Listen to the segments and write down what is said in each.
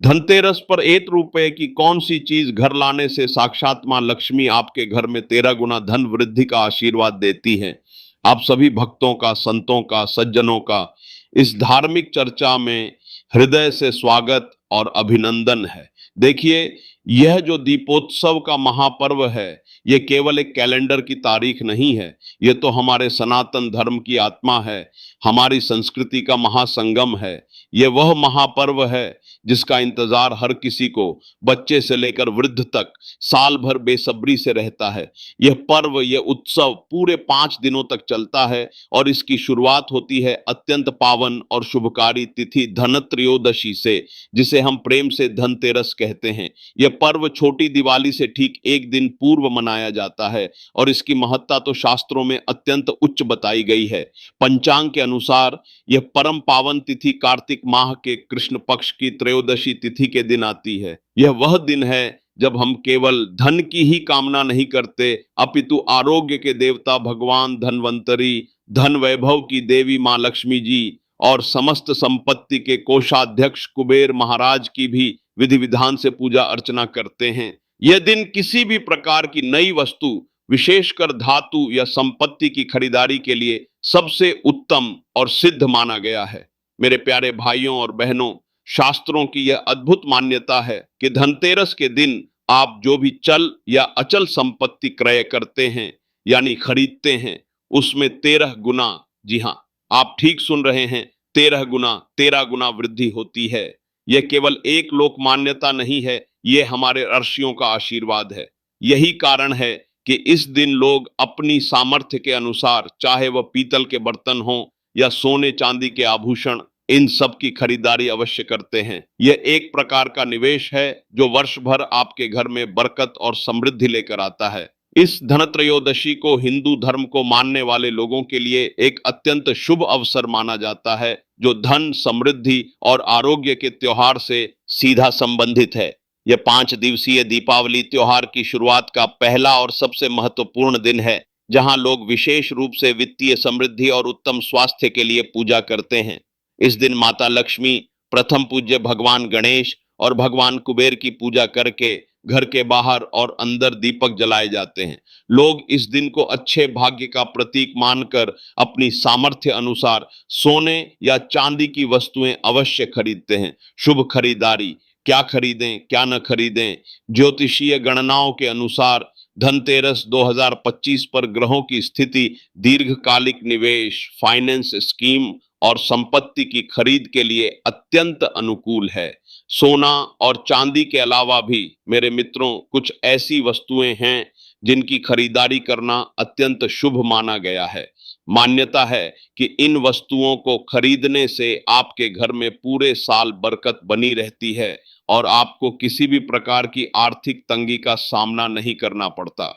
धनतेरस पर 1 रुपए की कौन सी चीज घर लाने से साक्षात मां लक्ष्मी आपके घर में 13 गुना धन वृद्धि का आशीर्वाद देती है। आप सभी भक्तों का, संतों का, सज्जनों का इस धार्मिक चर्चा में हृदय से स्वागत और अभिनंदन है। देखिए, यह जो दीपोत्सव का महापर्व है, ये केवल एक कैलेंडर की तारीख नहीं है। ये तो हमारे सनातन धर्म की आत्मा है, हमारी संस्कृति का महासंगम है। ये वह महापर्व है जिसका इंतजार हर किसी को, बच्चे से लेकर वृद्ध तक, साल भर बेसब्री से रहता है। यह पर्व, यह उत्सव पूरे 5 दिनों तक चलता है और इसकी शुरुआत होती है अत्यंत पावन और शुभकारी तिथि धनत्रयोदशी से, जिसे हम प्रेम से धनतेरस कहते हैं। यह पर्व छोटी दिवाली से ठीक एक दिन पूर्व मनाया जाता है और इसकी महत्ता तो शास्त्रों में अत्यंत उच्च बताई गई है। पंचांग के अनुसार यह परम पावन तिथि कार्तिक माह के कृष्ण पक्ष की त्रयोदशी तिथि के दिन आती है। यह वह दिन है जब हम केवल धन की ही कामना नहीं करते, अपितु आरोग्य के देवता भगवान धन्वंतरी, धन वैभव की देवी मां लक्ष्मी जी और समस्त संपत्ति के कोषाध्यक्ष कुबेर महाराज की भी विधि विधान से पूजा अर्चना करते हैं। यह दिन किसी भी प्रकार की नई वस्तु, विशेषकर धातु या संपत्ति की खरीदारी के लिए सबसे उत्तम और सिद्ध माना गया है। मेरे प्यारे भाइयों और बहनों, शास्त्रों की यह अद्भुत मान्यता है कि धनतेरस के दिन आप जो भी चल या अचल संपत्ति क्रय करते हैं, यानी खरीदते हैं, उसमें 13 गुना, जी हाँ, आप ठीक सुन रहे हैं, 13 गुना, 13 गुना वृद्धि होती है। यह केवल एक लोक मान्यता नहीं है, यह हमारे ऋषियों का आशीर्वाद है। यही कारण है कि इस दिन लोग अपनी सामर्थ्य के अनुसार, चाहे वह पीतल के बर्तन हो या सोने चांदी के आभूषण, इन सब की खरीदारी अवश्य करते हैं। यह एक प्रकार का निवेश है जो वर्ष भर आपके घर में बरकत और समृद्धि लेकर आता है। इस धनत्रयोदशी को हिंदू धर्म को मानने वाले लोगों के लिए एक अत्यंत शुभ अवसर माना जाता है, जो धन, समृद्धि और आरोग्य के त्योहार से सीधा संबंधित है। यह 5 दिवसीय दीपावली त्योहार की शुरुआत का पहला और सबसे महत्वपूर्ण दिन है, जहां लोग विशेष रूप से वित्तीय समृद्धि और उत्तम स्वास्थ्य के लिए पूजा करते हैं। इस दिन माता लक्ष्मी, प्रथम पूज्य भगवान गणेश और भगवान कुबेर की पूजा करके घर के बाहर और अंदर दीपक जलाए जाते हैं। लोग इस दिन को अच्छे भाग्य का प्रतीक मानकर अपनी सामर्थ्य अनुसार सोने या चांदी की वस्तुएं अवश्य खरीदते हैं। शुभ खरीदारी, क्या खरीदें क्या न खरीदें, ज्योतिषीय गणनाओं के अनुसार धनतेरस 2025 पर ग्रहों की स्थिति दीर्घकालिक निवेश, फाइनेंस स्कीम और संपत्ति की खरीद के लिए अत्यंत अनुकूल है। सोना और चांदी के अलावा भी मेरे मित्रों, कुछ ऐसी वस्तुएं हैं जिनकी खरीदारी करना अत्यंत शुभ माना गया है। मान्यता है कि इन वस्तुओं को खरीदने से आपके घर में पूरे साल बरकत बनी रहती है और आपको किसी भी प्रकार की आर्थिक तंगी का सामना नहीं करना पड़ता।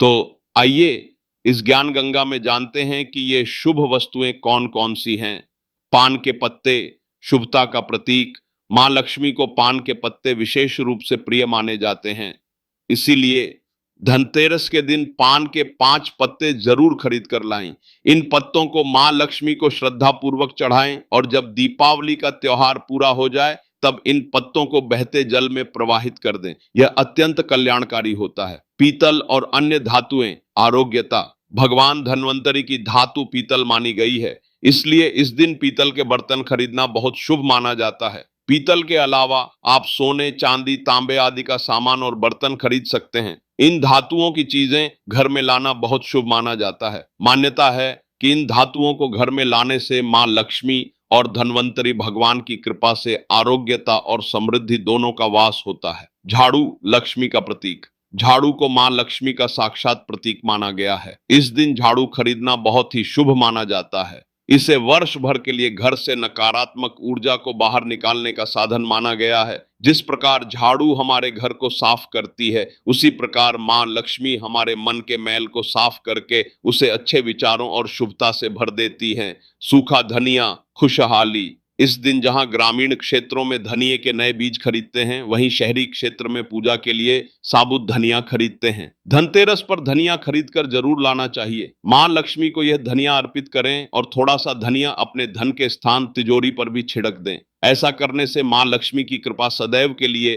तो आइए इस ज्ञान गंगा में जानते हैं कि ये शुभ वस्तुएं कौन कौन सी हैं। पान के पत्ते शुभता का प्रतीक। मां लक्ष्मी को पान के पत्ते विशेष रूप से प्रिय माने जाते हैं, इसीलिए धनतेरस के दिन पान के 5 पत्ते जरूर खरीद कर लाएं। इन पत्तों को मां लक्ष्मी को श्रद्धा पूर्वक चढ़ाएं और जब दीपावली का त्योहार पूरा हो जाए तब इन पत्तों को बहते जल में प्रवाहित कर दें। यह अत्यंत कल्याणकारी होता है। पीतल और अन्य धातुएं आरोग्यता। भगवान धन्वंतरी की धातु पीतल मानी गई है, इसलिए इस दिन पीतल के बर्तन खरीदना बहुत शुभ माना जाता है। पीतल के अलावा आप सोने, चांदी, तांबे आदि का सामान और बर्तन खरीद सकते हैं। इन धातुओं की चीजें घर में लाना बहुत शुभ माना जाता है। मान्यता है कि इन धातुओं को घर में लाने से मां लक्ष्मी और धन्वंतरी भगवान की कृपा से आरोग्यता और समृद्धि दोनों का वास होता है। झाड़ू लक्ष्मी का प्रतीक। झाड़ू को मां लक्ष्मी का साक्षात प्रतीक माना गया है। इस दिन झाड़ू खरीदना बहुत ही शुभ माना जाता है। इसे वर्ष भर के लिए घर से नकारात्मक ऊर्जा को बाहर निकालने का साधन माना गया है। जिस प्रकार झाड़ू हमारे घर को साफ करती है, उसी प्रकार मां लक्ष्मी हमारे मन के मैल को साफ करके उसे अच्छे विचारों और शुभता से भर देती हैं। सूखा धनिया खुशहाली। इस दिन जहां ग्रामीण क्षेत्रों में धनिये के नए बीज खरीदते हैं, वहीं शहरी क्षेत्र में पूजा के लिए साबुत धनिया खरीदते हैं। धनतेरस पर धनिया खरीद कर जरूर लाना चाहिए। मां लक्ष्मी को यह धनिया अर्पित करें और थोड़ा सा धनिया अपने धन के स्थान तिजोरी पर भी छिड़क दें। ऐसा करने से मां लक्ष्मी की कृपा सदैव के लिए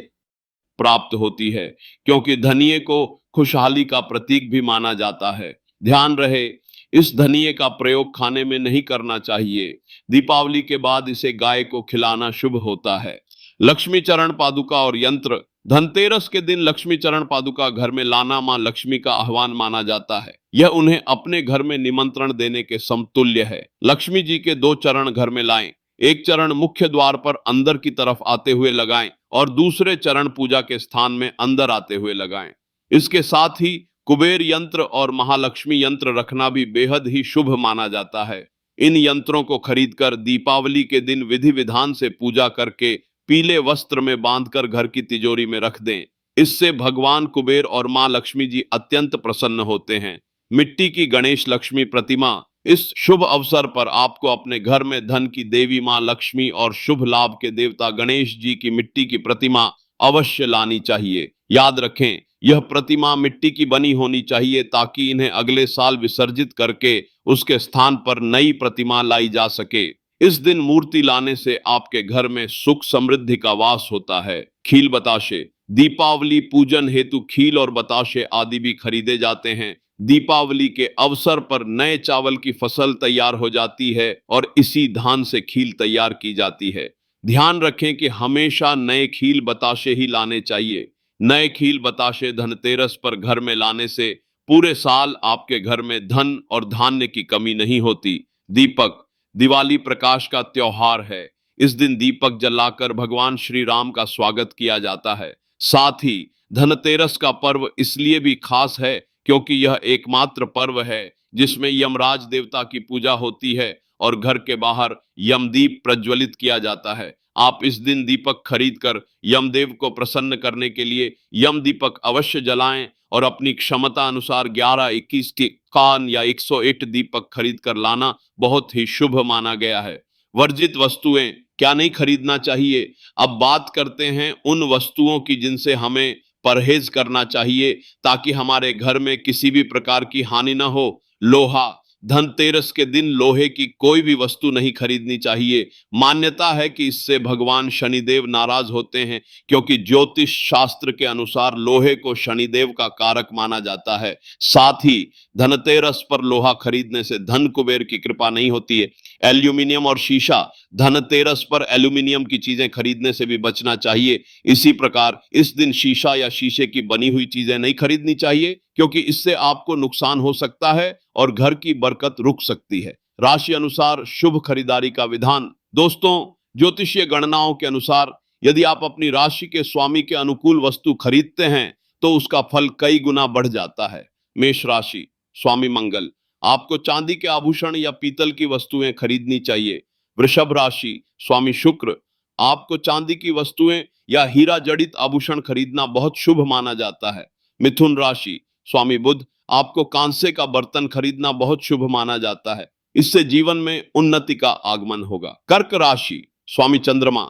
प्राप्त होती है, क्योंकि धनिये को खुशहाली का प्रतीक भी माना जाता है। ध्यान रहे, इस धनिये का प्रयोग खाने में नहीं करना चाहिए। दीपावली के बाद इसे गाय को खिलाना शुभ होता है। लक्ष्मी चरण पादुका और यंत्र। धनतेरस के दिन लक्ष्मी चरण पादुका घर में लाना मां लक्ष्मी का आह्वान माना जाता है। यह उन्हें अपने घर में निमंत्रण देने के समतुल्य है। लक्ष्मी जी के 2 चरण घर में लाएं। एक चरण मुख्य द्वार पर अंदर की तरफ आते हुए लगाएं और दूसरे चरण पूजा के स्थान में अंदर आते हुए लगाएं। इसके साथ ही कुबेर यंत्र और महालक्ष्मी यंत्र रखना भी बेहद ही शुभ माना जाता है। इन यंत्रों को खरीदकर दीपावली के दिन विधि विधान से पूजा करके पीले वस्त्र में बांधकर घर की तिजोरी में रख दें। इससे भगवान कुबेर और मां लक्ष्मी जी अत्यंत प्रसन्न होते हैं। मिट्टी की गणेश लक्ष्मी प्रतिमा। इस शुभ अवसर पर आपको अपने घर में धन की देवी मां लक्ष्मी और शुभ लाभ के देवता गणेश जी की मिट्टी की प्रतिमा अवश्य लानी चाहिए। याद रखें, यह प्रतिमा मिट्टी की बनी होनी चाहिए ताकि इन्हें अगले साल विसर्जित करके उसके स्थान पर नई प्रतिमा लाई जा सके। इस दिन मूर्ति लाने से आपके घर में सुख समृद्धि का वास होता है। खील बताशे। दीपावली पूजन हेतु खील और बताशे आदि भी खरीदे जाते हैं। दीपावली के अवसर पर नए चावल की फसल तैयार हो जाती है और इसी धान से खील तैयार की जाती है। ध्यान रखें कि हमेशा नए खील बताशे ही लाने चाहिए। नए खील बताशे धनतेरस पर घर में लाने से पूरे साल आपके घर में धन और धान्य की कमी नहीं होती। दीपक। दिवाली प्रकाश का त्योहार है। इस दिन दीपक जलाकर भगवान श्री राम का स्वागत किया जाता है। साथ ही धनतेरस का पर्व इसलिए भी खास है क्योंकि यह एकमात्र पर्व है जिसमें यमराज देवता की पूजा होती है और घर के बाहर यमदीप प्रज्वलित किया जाता है। आप इस दिन दीपक खरीदकर यमदेव को प्रसन्न करने के लिए यम दीपक अवश्य जलाएं और अपनी क्षमता अनुसार 11, 21 के कान या 108 दीपक खरीद कर लाना बहुत ही शुभ माना गया है। वर्जित वस्तुएं। क्या नहीं खरीदना चाहिए? अब बात करते हैं उन वस्तुओं की जिनसे हमें परहेज करना चाहिए ताकि हमारे घर में किसी भी प्रकार की हानि न हो। लोहा। धनतेरस के दिन लोहे की कोई भी वस्तु नहीं खरीदनी चाहिए। मान्यता है कि इससे भगवान शनिदेव नाराज होते हैं, क्योंकि ज्योतिष शास्त्र के अनुसार लोहे को शनिदेव का कारक माना जाता है। साथ ही धनतेरस पर लोहा खरीदने से धन कुबेर की कृपा नहीं होती है। एल्यूमिनियम और शीशा। धनतेरस पर एल्यूमिनियम की चीजें खरीदने से भी बचना चाहिए। इसी प्रकार इस दिन शीशा या शीशे की बनी हुई चीजें नहीं खरीदनी चाहिए, क्योंकि इससे आपको नुकसान हो सकता है और घर की बरकत रुक सकती है। राशि अनुसार शुभ खरीदारी का विधान। दोस्तों, ज्योतिषीय गणनाओं के अनुसार यदि आप अपनी राशि के स्वामी के अनुकूल वस्तु खरीदते हैं तो उसका फल कई गुना बढ़ जाता है। मेष राशि। स्वामी मंगल। आपको चांदी के आभूषण या पीतल की वस्तुएं खरीदनी चाहिए। वृषभ राशि। स्वामी शुक्र। आपको चांदी की वस्तुएं या हीरा जड़ित आभूषण खरीदना बहुत शुभ माना जाता है। मिथुन राशि। स्वामी बुध। आपको कांसे का बर्तन खरीदना बहुत शुभ माना जाता है। इससे जीवन में उन्नति का आगमन होगा। कर्क राशि। स्वामी चंद्रमा।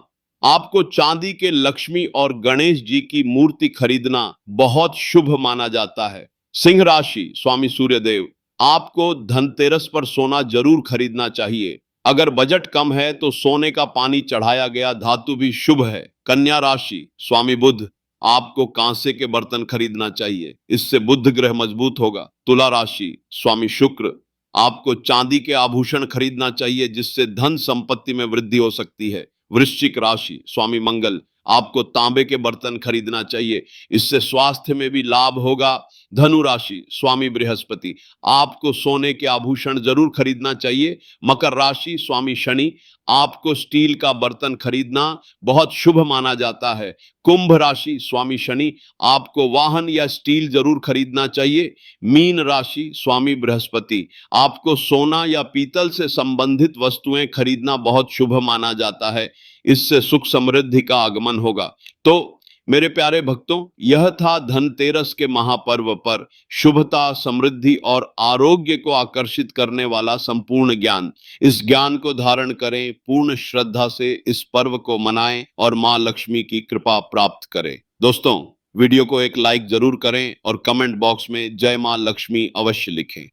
आपको चांदी के लक्ष्मी और गणेश जी की मूर्ति खरीदना बहुत शुभ माना जाता है। सिंह राशि। स्वामी सूर्यदेव। आपको धनतेरस पर सोना जरूर खरीदना चाहिए। अगर बजट कम है तो सोने का पानी चढ़ाया गया धातु भी शुभ है। कन्या राशि। स्वामी बुध। आपको कांसे के बर्तन खरीदना चाहिए, इससे बुध ग्रह मजबूत होगा। तुला राशि। स्वामी शुक्र। आपको चांदी के आभूषण खरीदना चाहिए जिससे धन संपत्ति में वृद्धि हो सकती है। वृश्चिक राशि। स्वामी मंगल। आपको तांबे के बर्तन खरीदना चाहिए, इससे स्वास्थ्य में भी लाभ होगा। धनु राशि। स्वामी बृहस्पति। आपको सोने के आभूषण जरूर खरीदना चाहिए। मकर राशि। स्वामी शनि। आपको स्टील का बर्तन खरीदना बहुत शुभ माना जाता है। कुंभ राशि। स्वामी शनि। आपको वाहन या स्टील जरूर खरीदना चाहिए। मीन राशि। स्वामी बृहस्पति। आपको सोना या पीतल से संबंधित वस्तुएं खरीदना बहुत शुभ माना जाता है, इससे सुख समृद्धि का आगमन होगा। तो मेरे प्यारे भक्तों, यह था धनतेरस के महापर्व पर शुभता, समृद्धि और आरोग्य को आकर्षित करने वाला संपूर्ण ज्ञान। इस ज्ञान को धारण करें, पूर्ण श्रद्धा से इस पर्व को मनाएं और मां लक्ष्मी की कृपा प्राप्त करें। दोस्तों, वीडियो को एक लाइक जरूर करें और कमेंट बॉक्स में जय मां लक्ष्मी अवश्य लिखें।